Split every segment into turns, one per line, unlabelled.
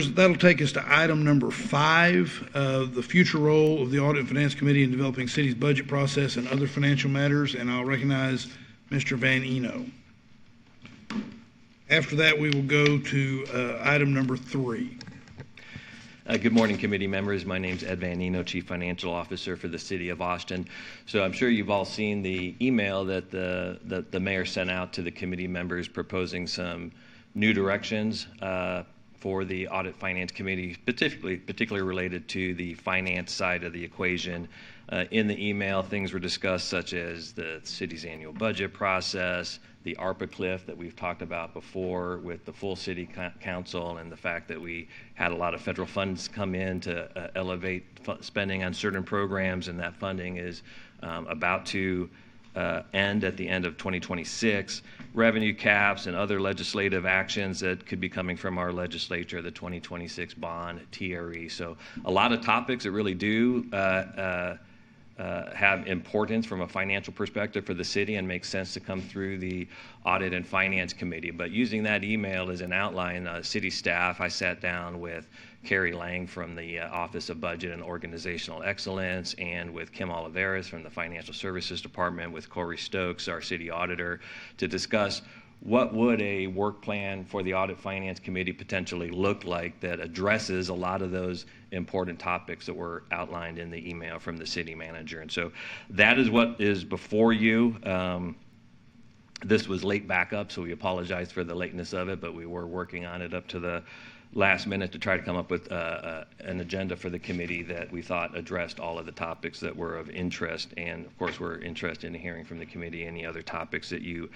That'll take us to item number 5, the future role of the Audit and Finance Committee in developing city's budget process and other financial matters, and I'll recognize Mr. Van Eno. After that, we will go to item number 3.
Good morning, committee members. My name is Ed Van Eno, Chief Financial Officer for the City of Austin. So I'm sure you've all seen the email that the mayor sent out to the committee members proposing some new directions for the Audit Finance Committee, particularly related to the finance side of the equation. In the email, things were discussed such as the city's annual budget process, the ARPA cliff that we've talked about before with the full city council, and the fact that we had a lot of federal funds come in to elevate spending on certain programs, and that funding is about to end at the end of 2026, revenue caps and other legislative actions that could be coming from our legislature, the 2026 bond, TRE. So a lot of topics that really do have importance from a financial perspective for the city and make sense to come through the Audit and Finance Committee. But using that email as an outline, city staff, I sat down with Carrie Lang from the Office of Budget and Organizational Excellence, and with Kim Oliveris from the Financial Services Department, with Corey Stokes, our city auditor, to discuss what would a work plan for the Audit Finance Committee potentially look like that addresses a lot of those important topics that were outlined in the email from the city manager. And so that is what is before you. This was late backup, so we apologize for the lateness of it, but we were working on it up to the last minute to try to come up with an agenda for the committee that we thought addressed all of the topics that were of interest. And of course, we're interested in hearing from the committee any other topics that you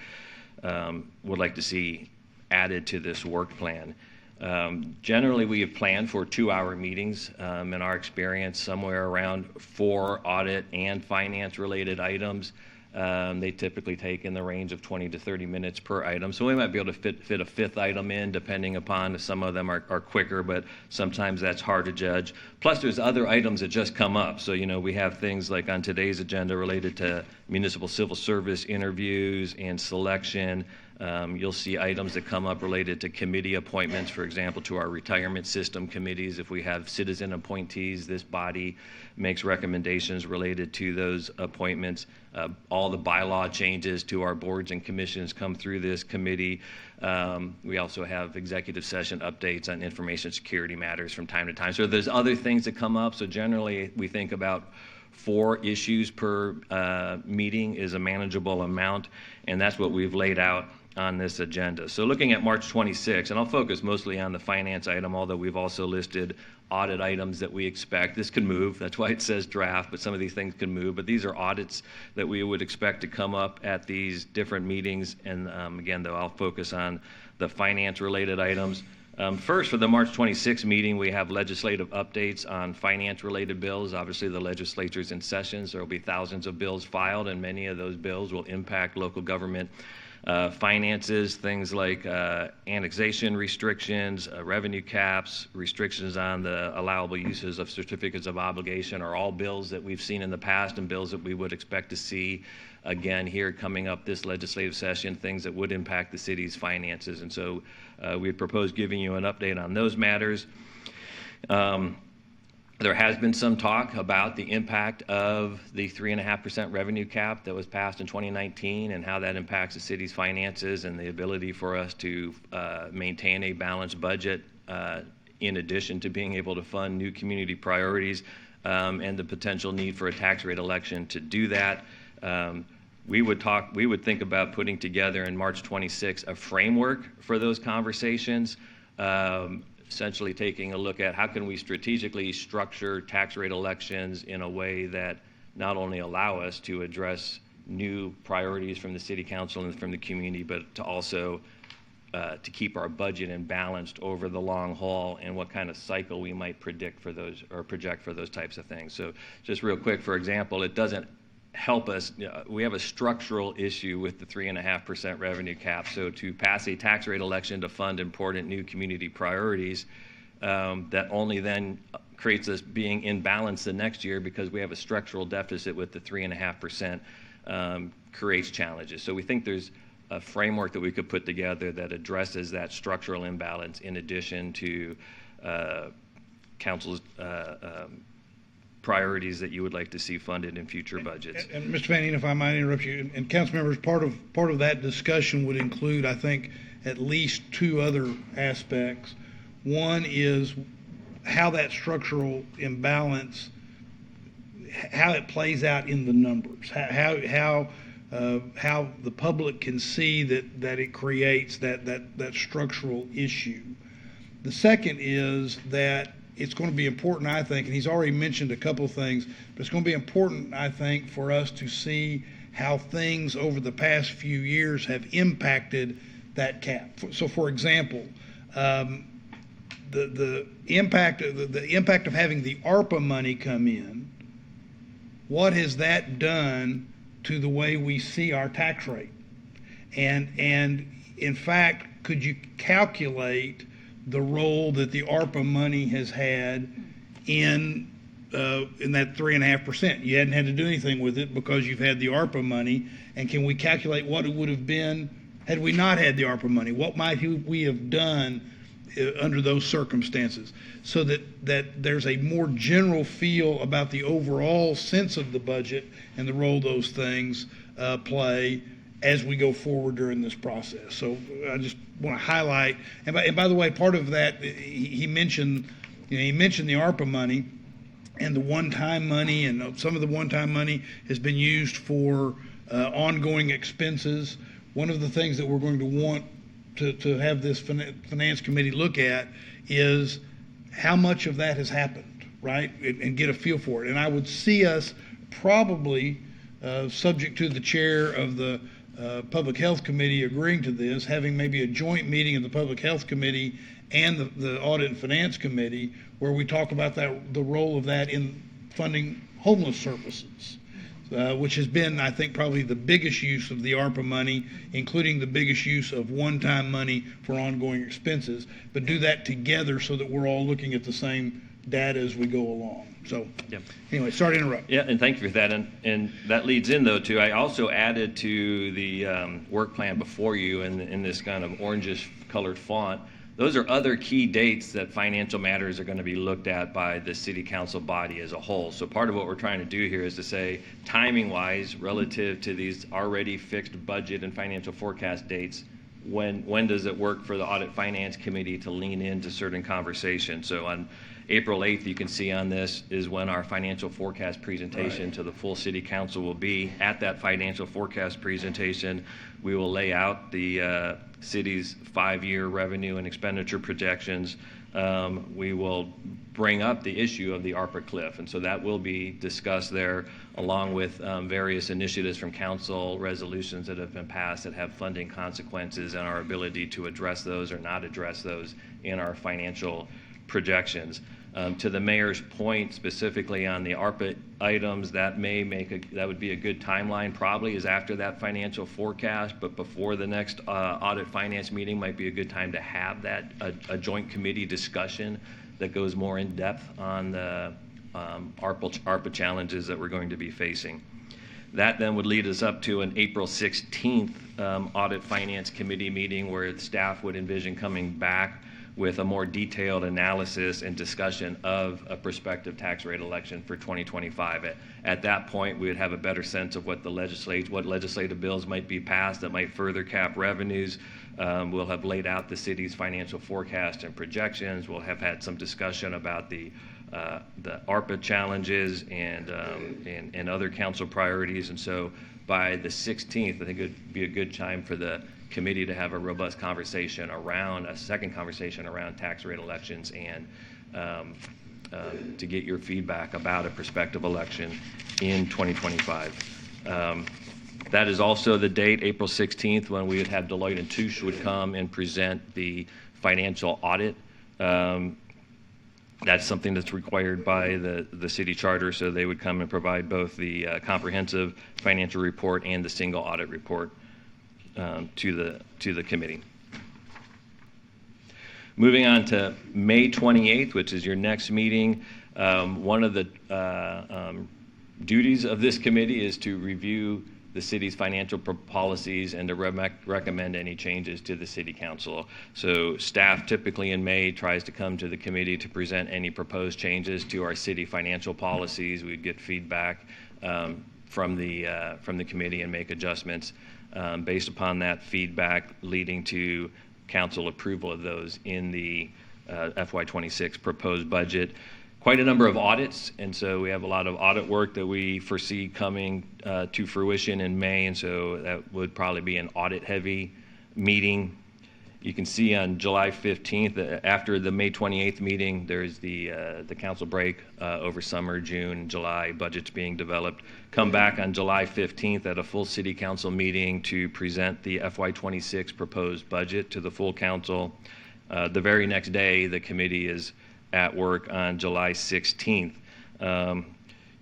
would like to see added to this work plan. Generally, we have planned for 2-hour meetings. In our experience, somewhere around 4 audit and finance related items. They typically take in the range of 20 to 30 minutes per item. So we might be able to fit a 5th item in, depending upon if some of them are quicker, but sometimes that's hard to judge. Plus, there's other items that just come up. So, we have things like on today's agenda related to municipal civil service interviews and selection. You'll see items that come up related to committee appointments, for example, to our retirement system committees. If we have citizen appointees, this body makes recommendations related to those appointments. All the bylaw changes to our boards and commissions come through this committee. We also have executive session updates on information security matters from time to time. So there's other things that come up. So generally, we think about 4 issues per meeting is a manageable amount, and that's what we've laid out on this agenda. So looking at March 26, and I'll focus mostly on the finance item, although we've also listed audit items that we expect. This can move, that's why it says draft, but some of these things can move. But these are audits that we would expect to come up at these different meetings. And again, though, I'll focus on the finance-related items. First, for the March 26 meeting, we have legislative updates on finance-related bills. Obviously, the legislature's in session, so there will be thousands of bills filed, and many of those bills will impact local government finances, things like annexation restrictions, revenue caps, restrictions on the allowable uses of certificates of obligation are all bills that we've seen in the past and bills that we would expect to see again here coming up this legislative session, things that would impact the city's finances. And so we propose giving you an update on those matters. There has been some talk about the impact of the 3.5% revenue cap that was passed in 2019 and how that impacts the city's finances and the ability for us to maintain a balanced budget in addition to being able to fund new community priorities and the potential need for a tax rate election to do that. We would think about putting together in March 26 a framework for those conversations. Essentially taking a look at how can we strategically structure tax rate elections in a way that not only allow us to address new priorities from the city council and from the community, but to also to keep our budget in balanced over the long haul, and what kind of cycle we might predict for those or project for those types of things. So just real quick, for example, it doesn't help us. We have a structural issue with the 3.5% revenue cap. So to pass a tax rate election to fund important new community priorities, that only then creates us being in balance the next year because we have a structural deficit with the 3.5%, creates challenges. So we think there's a framework that we could put together that addresses that structural imbalance in addition to council's priorities that you would like to see funded in future budgets.
And Mr. Fanning, if I might interrupt you, and council members, part of that discussion would include, I think, at least two other aspects. One is how that structural imbalance, how it plays out in the numbers, how the public can see that it creates that structural issue. The second is that it's going to be important, I think, and he's already mentioned a couple of things, but it's going to be important, I think, for us to see how things over the past few years have impacted that cap. So, for example, the impact of having the ARPA money come in, what has that done to the way we see our tax rate? And in fact, could you calculate the role that the ARPA money has had in that 3.5%? You hadn't had to do anything with it because you've had the ARPA money. And can we calculate what it would have been had we not had the ARPA money? What might we have done under those circumstances? So that there's a more general feel about the overall sense of the budget and the role those things play as we go forward during this process. So I just want to highlight, and by the way, part of that, he mentioned the ARPA money and the one-time money, and some of the one-time money has been used for ongoing expenses. One of the things that we're going to want to have this finance committee look at is how much of that has happened, right, and get a feel for it. And I would see us probably, subject to the chair of the Public Health Committee agreeing to this, having maybe a joint meeting of the Public Health Committee and the Audit and Finance Committee where we talk about the role of that in funding homeless services, which has been, I think, probably the biggest use of the ARPA money, including the biggest use of one-time money for ongoing expenses, but do that together so that we're all looking at the same data as we go along. So Anyway, sorry to interrupt.
Yeah, and thank you for that. And that leads in, though, to I also added to the work plan before you in this kind of orangish colored font. Those are other key dates that financial matters are going to be looked at by the city council body as a whole. So part of what we're trying to do here is to say, timing-wise, relative to these already fixed budget and financial forecast dates, when does it work for the Audit Finance Committee to lean into certain conversations? So on April 8th, you can see on this is when our financial forecast presentation to the full city council will be. At that financial forecast presentation, we will lay out the city's 5-year revenue and expenditure projections. We will bring up the issue of the ARPA cliff, and so that will be discussed there, along with various initiatives from council, resolutions that have been passed that have funding consequences, and our ability to address those or not address those in our financial projections. To the mayor's point, specifically on the ARPA items, that would be a good timeline. Probably is after that financial forecast, but before the next audit finance meeting might be a good time to have that a joint committee discussion that goes more in depth on the ARPA challenges that we're going to be facing. That then would lead us up to an April 16th Audit Finance Committee meeting where the staff would envision coming back with a more detailed analysis and discussion of a prospective tax rate election for 2025. At that point, we would have a better sense of what legislative bills might be passed that might further cap revenues. We'll have laid out the city's financial forecast and projections. We'll have had some discussion about the ARPA challenges and other council priorities. And so by the 16th, I think it would be a good time for the committee to have a robust conversation around tax rate elections and to get your feedback about a prospective election in 2025. That is also the date, April 16th, when we would have Deloitte & Touche would come and present the financial audit. That's something that's required by the city charter, so they would come and provide both the comprehensive financial report and the single audit report to the committee. Moving on to May 28th, which is your next meeting, one of the duties of this committee is to review the city's financial policies and to recommend any changes to the city council. So staff typically in May tries to come to the committee to present any proposed changes to our city financial policies. We'd get feedback from the committee and make adjustments based upon that feedback, leading to council approval of those in the FY26 proposed budget. Quite a number of audits, and so we have a lot of audit work that we foresee coming to fruition in May, and so that would probably be an audit-heavy meeting. You can see on July 15th, after the May 28th meeting, there's the council break over summer, June, July, budgets being developed. Come back on July 15th at a full city council meeting to present the FY26 proposed budget to the full council. The very next day, the committee is at work on July 16th.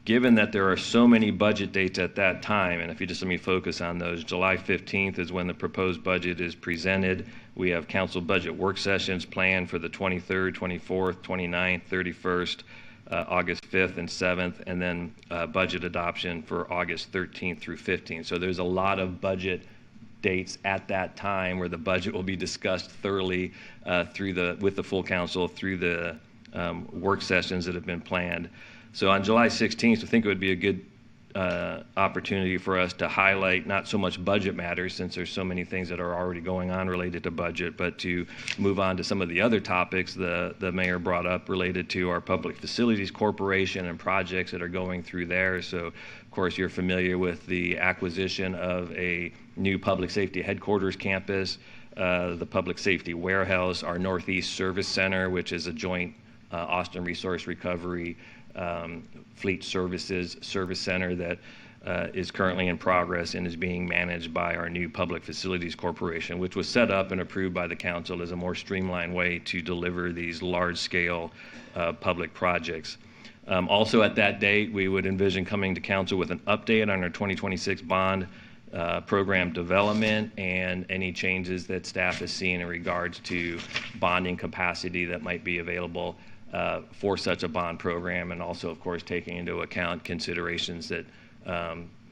Given that there are so many budget dates at that time, and if you just let me focus on those, July 15th is when the proposed budget is presented. We have council budget work sessions planned for the 23rd, 24th, 29th, 31st, August 5th and 7th, and then budget adoption for August 13th through 15th. So there's a lot of budget dates at that time where the budget will be discussed thoroughly with the full council through the work sessions that have been planned. So on July 16th, I think it would be a good opportunity for us to highlight not so much budget matters, since there's so many things that are already going on related to budget, but to move on to some of the other topics the mayor brought up related to our Public Facilities Corporation and projects that are going through there. So, of course, you're familiar with the acquisition of a new public safety headquarters campus, the public safety warehouse, our Northeast Service Center, which is a joint Austin Resource Recovery Fleet Services Service Center that is currently in progress and is being managed by our new Public Facilities Corporation, which was set up and approved by the council as a more streamlined way to deliver these large-scale public projects. Also at that date, we would envision coming to council with an update on our 2026 bond program development and any changes that staff has seen in regards to bonding capacity that might be available for such a bond program, and also, of course, taking into account considerations that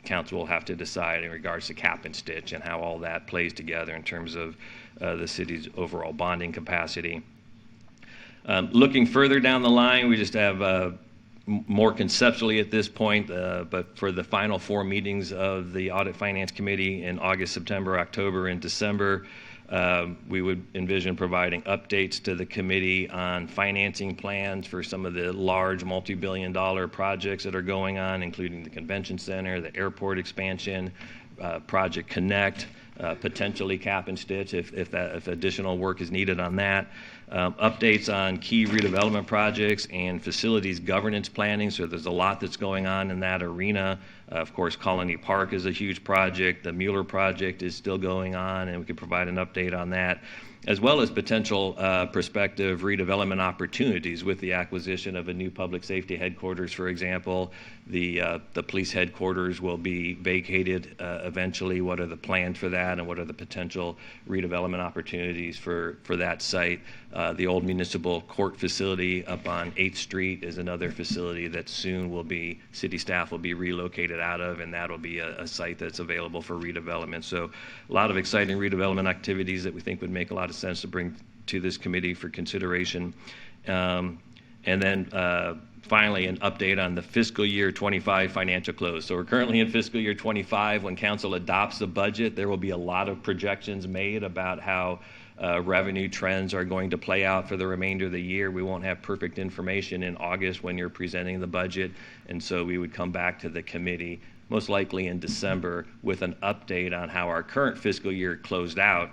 council will have to decide in regards to cap and stitch and how all that plays together in terms of the city's overall bonding capacity. Looking further down the line, we just have more conceptually at this point, but for the final 4 meetings of the Audit Finance Committee in August, September, October, and December, we would envision providing updates to the committee on financing plans for some of the large multi-billion-dollar projects that are going on, including the convention center, the airport expansion, Project Connect, potentially cap and stitch if additional work is needed on that. Updates on key redevelopment projects and facilities governance planning. So there's a lot that's going on in that arena. Of course, Colony Park is a huge project. The Mueller project is still going on, and we could provide an update on that, as well as potential prospective redevelopment opportunities with the acquisition of a new public safety headquarters, for example. The police headquarters will be vacated eventually. What are the plans for that, and what are the potential redevelopment opportunities for that site? The old municipal court facility up on 8th Street is another facility that soon city staff will be relocated out of, and that'll be a site that's available for redevelopment. So a lot of exciting redevelopment activities that we think would make a lot of sense to bring to this committee for consideration. And then finally, an update on the fiscal year 25 financial close. So we're currently in fiscal year 25. When council adopts the budget, there will be a lot of projections made about how revenue trends are going to play out for the remainder of the year. We won't have perfect information in August when you're presenting the budget, and so we would come back to the committee most likely in December with an update on how our current fiscal year closed out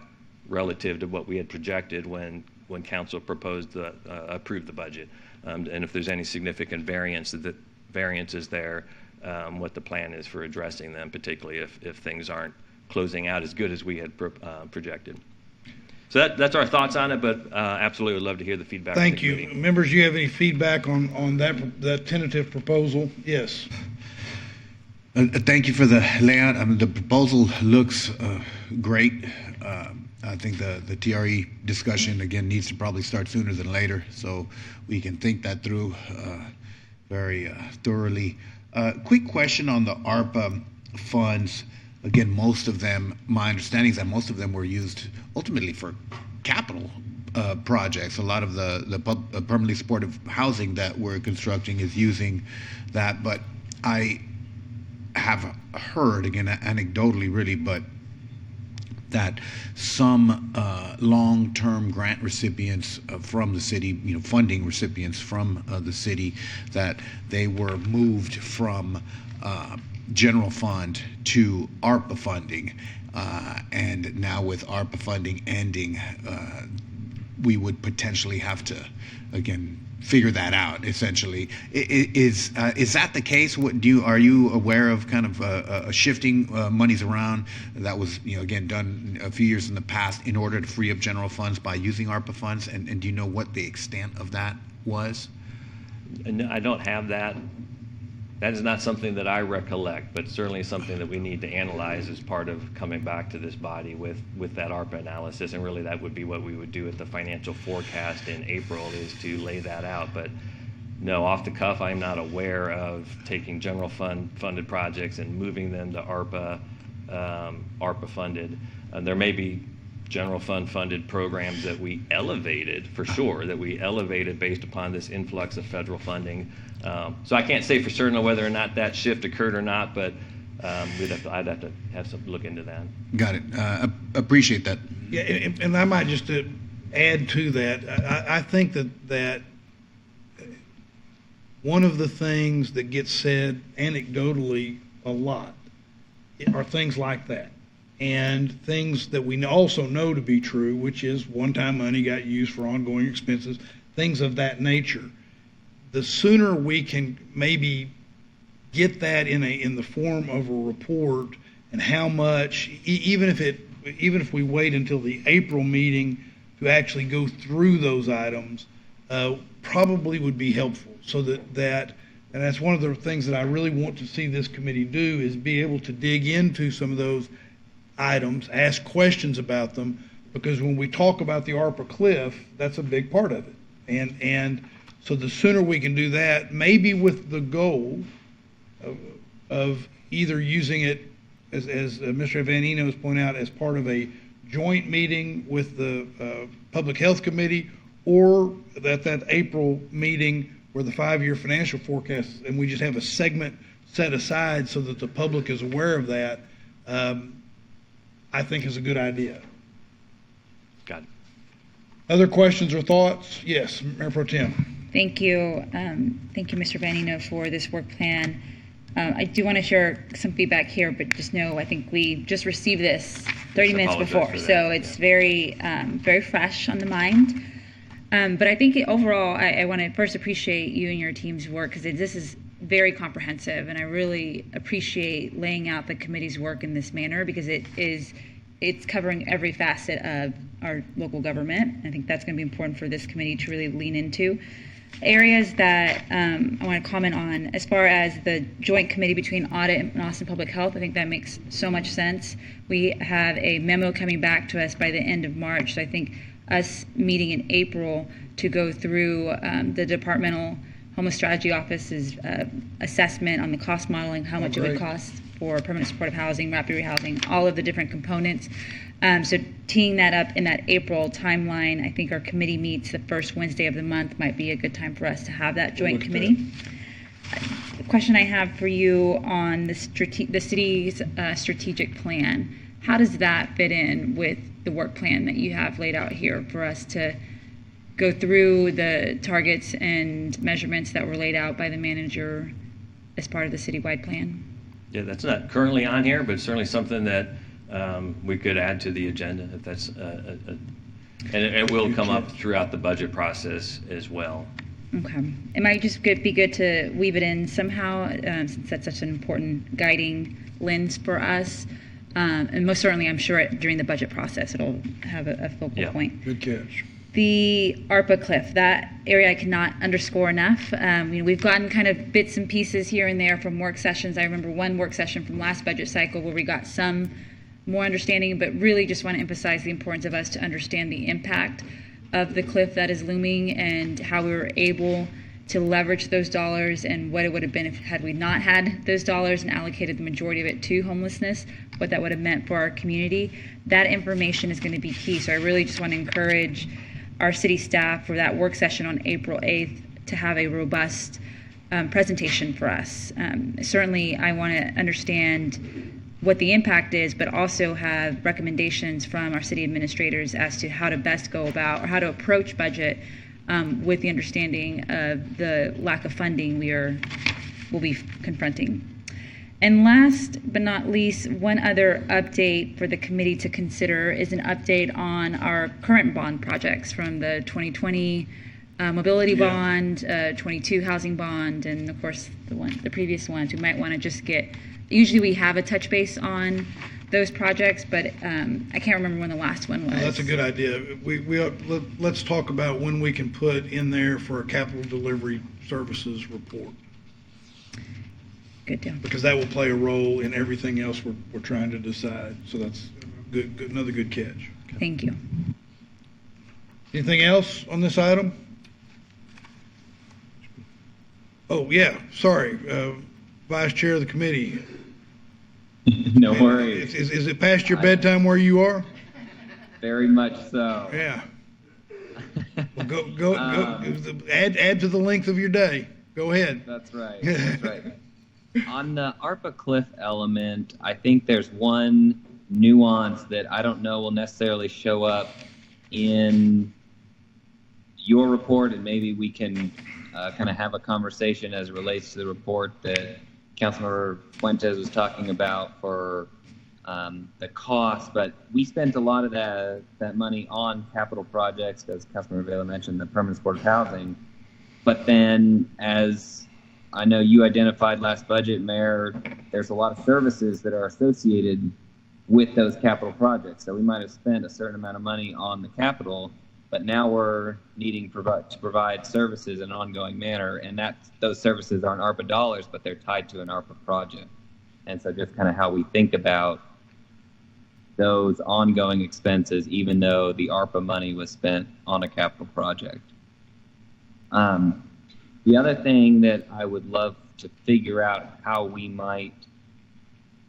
relative to what we had projected when council approved the budget, and if there's any significant variances there, what the plan is for addressing them, particularly if things aren't closing out as good as we had projected. So that's our thoughts on it, but absolutely would love to hear the feedback.
Thank you. Members, you have any feedback on that tentative proposal? Yes.
Thank you for the layout. The proposal looks great. I think the TRE discussion, again, needs to probably start sooner than later, so we can think that through very thoroughly. Quick question on the ARPA funds. again, most of them, my understanding is that most of them were used ultimately for capital projects. A lot of the permanently supportive housing that we're constructing is using that, but I have heard, again, anecdotally really, but that some long-term grant recipients from the city, funding recipients from the city, that they were moved from general fund to ARPA funding, and now with ARPA funding ending, we would potentially have to, again, figure that out. Essentially, is that the case? Are you aware of kind of shifting monies around that was again done a few years in the past in order to free up general funds by using ARPA funds? And do you know what the extent of that was?
No, I don't have that. That is not something that I recollect, but certainly something that we need to analyze as part of coming back to this body with that ARPA analysis. And really that would be what we would do at the financial forecast in April, is to lay that out. But no, off the cuff, I'm not aware of taking general funded projects and moving them to ARPA funded. There may be general fund funded programs that we elevated, for sure, that we elevated based upon this influx of federal funding. So I can't say for certain whether or not that shift occurred or not, but I'd have to have some look into that.
Got it. Appreciate that.
Yeah, and I might just add to that. I think that one of the things that gets said anecdotally a lot are things like that, and things that we also know to be true, which is one-time money got used for ongoing expenses, things of that nature. The sooner we can maybe get that in the form of a report, and how much, even if we wait until the April meeting to actually go through those items, probably would be helpful. So that and that's one of the things that I really want to see this committee do, is be able to dig into some of those items, ask questions about them, because when we talk about the ARPA cliff, that's a big part of it. And so the sooner we can do that, maybe with the goal of either using it, as Mr. Evanino has pointed out, as part of a joint meeting with the Public Health Committee, or that April meeting where the 5-year financial forecast, and we just have a segment set aside so that the public is aware of that, I think is a good idea.
Got it.
Other questions or thoughts? Yes, Mayor Pro Tem.
Thank you. Thank you, Mr. Vanino, for this work plan. I do want to share some feedback here, but just know I think we just received this 30 minutes before, so it's very fresh on the mind. But I think overall, I want to first appreciate you and your team's work, because this is very comprehensive, and I really appreciate laying out the committee's work in this manner, because it's covering every facet of our local government. I think that's going to be important for this committee to really lean into. Areas that I want to comment on, as far as the joint committee between Audit and Austin Public Health, I think that makes so much sense. We have a memo coming back to us by the end of March, so I think us meeting in April to go through the Departmental Homeless Strategy Office's assessment on the cost modeling, how much it would cost for permanent supportive housing, rapid rehousing, all of the different components. So teeing that up in that April timeline, I think our committee meets the first Wednesday of the month, might be a good time for us to have that joint committee. The question I have for you on the city's strategic plan, how does that fit in with the work plan that you have laid out here for us to go through the targets and measurements that were laid out by the manager as part of the citywide plan?
Yeah, that's not currently on here, but certainly something that we could add to the agenda if that's, and it will come up throughout the budget process as well.
Okay. It might just be good to weave it in somehow, since that's such an important guiding lens for us. And most certainly, I'm sure during the budget process, it'll have a focal point.
Good catch.
The ARPA cliff, that area I cannot underscore enough. We've gotten kind of bits and pieces here and there from work sessions. I remember one work session from last budget cycle where we got some more understanding, but really just want to emphasize the importance of us to understand the impact of the cliff that is looming and how we were able to leverage those dollars and what it would have been if had we not had those dollars and allocated the majority of it to homelessness, what that would have meant for our community. That information is going to be key. So I really just want to encourage our city staff for that work session on April 8th to have a robust presentation for us. Certainly, I want to understand what the impact is, but also have recommendations from our city administrators as to how to best go about or how to approach budget with the understanding of the lack of funding will be confronting. And last but not least, one other update for the committee to consider is an update on our current bond projects from the 2020 mobility bond, 22 housing bond, and of course the previous ones. We might want to just usually we have a touch base on those projects, but I can't remember when the last one was.
Well, that's a good idea. Let's talk about when we can put in there for a capital delivery services report.
Good deal.
Because that will play a role in everything else we're trying to decide. So that's good, another good catch. Okay.
Thank you.
Anything else on this item? Oh, yeah, sorry. Vice Chair of the committee.
No worries.
Is it past your bedtime where you are?
Very much so.
Yeah. Well, go. Add to the length of your day. Go ahead.
That's right. That's right. On the ARPA cliff element, I think there's one nuance that I don't know will necessarily show up in your report, and maybe we can kind of have a conversation as it relates to the report that Councilmember Fuentes was talking about for the cost. But we spent a lot of that money on capital projects, as Councilmember Vela mentioned, the permanent supportive housing. But then, as I know you identified last budget, Mayor, there's a lot of services that are associated with those capital projects. So we might have spent a certain amount of money on the capital, but now we're needing to provide services in an ongoing manner, and those services aren't ARPA dollars, but they're tied to an ARPA project. And so just kind of how we think about those ongoing expenses, even though the ARPA money was spent on a capital project. The other thing that I would love to figure out how we might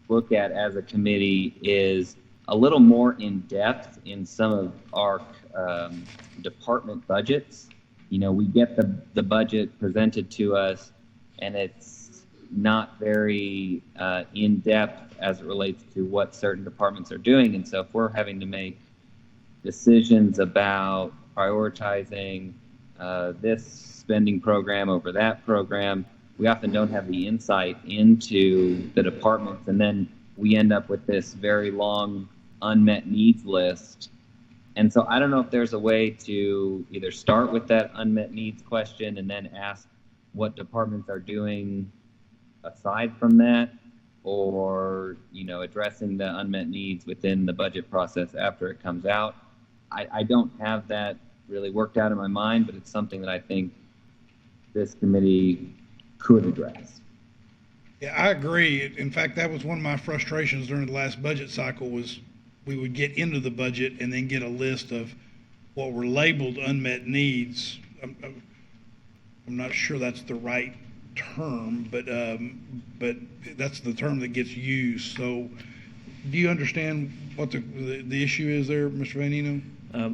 look at as a committee is a little more in depth in some of our department budgets. You know, we get the budget presented to us, and it's not very in depth as it relates to what certain departments are doing. And so if we're having to make decisions about prioritizing this spending program over that program, we often don't have the insight into the departments, and then we end up with this very long unmet needs list. And so I don't know if there's a way to either start with that unmet needs question and then ask what departments are doing aside from that, or, you know, addressing the unmet needs within the budget process after it comes out. I don't have that really worked out in my mind, but it's something that I think this committee could address.
Yeah, I agree. In fact, that was one of my frustrations during the last budget cycle was we would get into the budget and then get a list of what were labeled unmet needs. I'm not sure that's the right term, but that's the term that gets used. So do you understand what the issue is there, Mr. Vanino?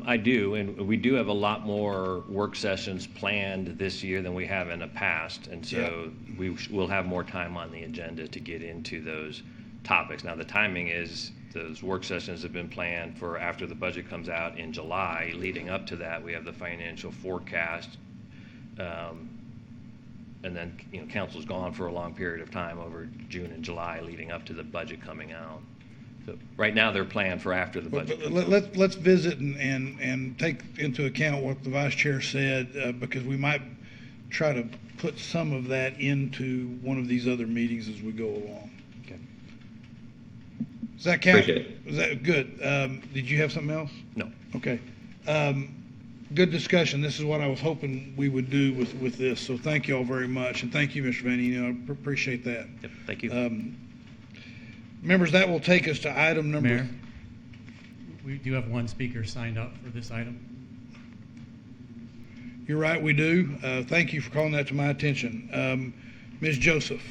I do, and we do have a lot more work sessions planned this year than we have in the past, and so we'll have more time on the agenda to get into those topics. Now, the timing is those work sessions have been planned for after the budget comes out in July. Leading up to that, we have the financial forecast, and then council's gone for a long period of time over June and July leading up to the budget coming out. So right now they're planned for after the budget.
But let's visit and take into account what the vice chair said, because we might try to put some of that into one of these other meetings as we go along.
Okay.
Does that count?
Appreciate it.
Is that good? Did you have something else?
No.
Okay. Good discussion. This is what I was hoping we would do with this. So thank you all very much, and thank you, Mr. Vanino. I appreciate that.
Yep, thank you.
Members, that will take us to item number.
Mayor, we do have one speaker signed up for this item.
You're right, we do. Thank you for calling that to my attention. Ms. Joseph.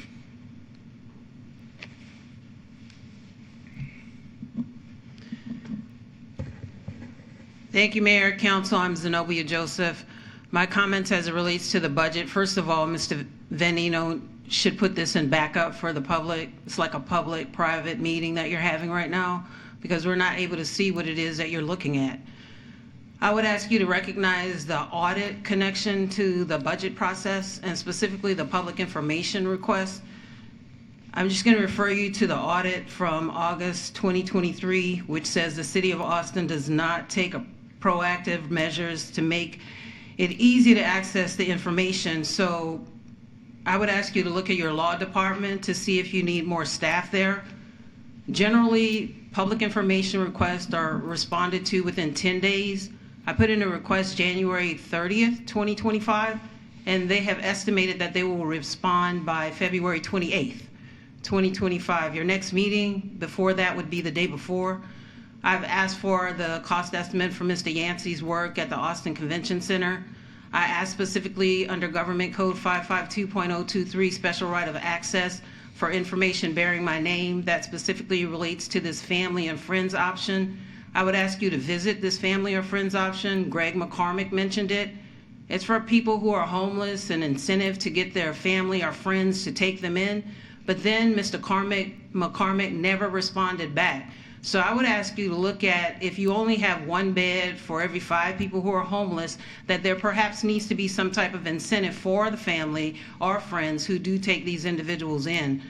Thank you, Mayor, Council. I'm Zenobia Joseph. My comments as it relates to the budget. First of all, Mr. Venino should put this in backup for the public. It's like a public-private meeting that you're having right now because we're not able to see what it is that you're looking at. I would ask you to recognize the audit connection to the budget process and specifically the public information request. I'm just going to refer you to the audit from August 2023, which says the City of Austin does not take proactive measures to make it easy to access the information. So I would ask you to look at your law department to see if you need more staff there. Generally, public information requests are responded to within 10 days. I put in a request January 30th, 2025, and they have estimated that they will respond by February 28th, 2025. Your next meeting before that would be the day before. I've asked for the cost estimate for Mr. Yancey's work at the Austin Convention Center. I asked specifically under Government Code 552.023, special right of access for information bearing my name that specifically relates to this family and friends option. I would ask you to visit this family or friends option. Greg McCormick mentioned it. It's for people who are homeless, an incentive to get their family or friends to take them in. But then Mr. McCormick never responded back. So I would ask you to look at, if you only have one bed for every 5 people who are homeless, that there perhaps needs to be some type of incentive for the family or friends who do take these individuals in.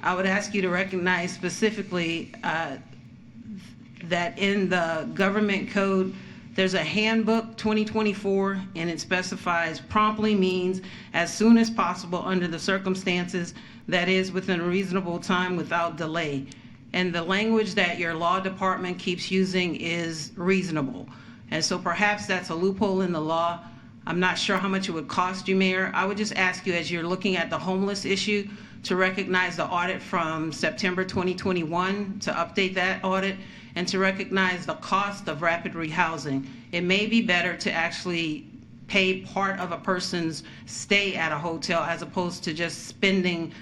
I would ask you to recognize specifically that in the government code, there's a handbook 2024, and it specifies promptly means as soon as possible under the circumstances, that is within a reasonable time without delay. And the language that your law department keeps using is reasonable. And so perhaps that's a loophole in the law. I'm not sure how much it would cost you, Mayor. I would just ask you, as you're looking at the homeless issue, to recognize the audit from September 2021, to update that audit, and to recognize the cost of rapid rehousing. It may be better to actually pay part of a person's stay at a hotel as opposed to just spending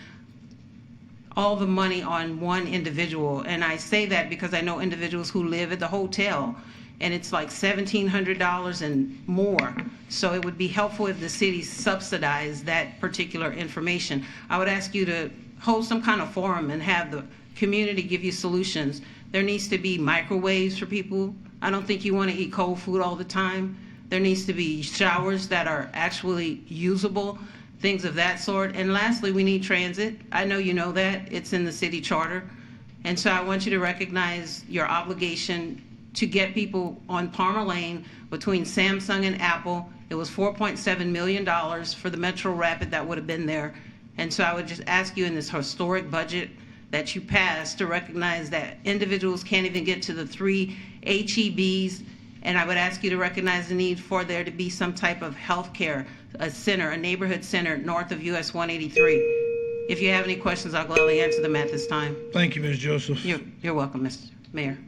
all the money on one individual. And I say that because I know individuals who live at the hotel and it's like $1,700 and more. So it would be helpful if the city subsidized that particular information. I would ask you to hold some kind of forum and have the community give you solutions. There needs to be microwaves for people. I don't think you want to eat cold food all the time. There needs to be showers that are actually usable, things of that sort. And lastly, we need transit. I know you know that. It's in the city charter. And so I want you to recognize your obligation to get people on Palmer Lane between Samsung and Apple. It was $4.7 million for the Metro Rapid that would have been there. And so I would just ask you in this historic budget that you passed to recognize that individuals can't even get to the 3 HEBs. And I would ask you to recognize the need for there to be some type of health care, a center, a neighborhood center north of US 183. If you have any questions, I'll gladly answer them at this time.
Thank you, Ms. Joseph.
You're welcome, Mr. Mayor.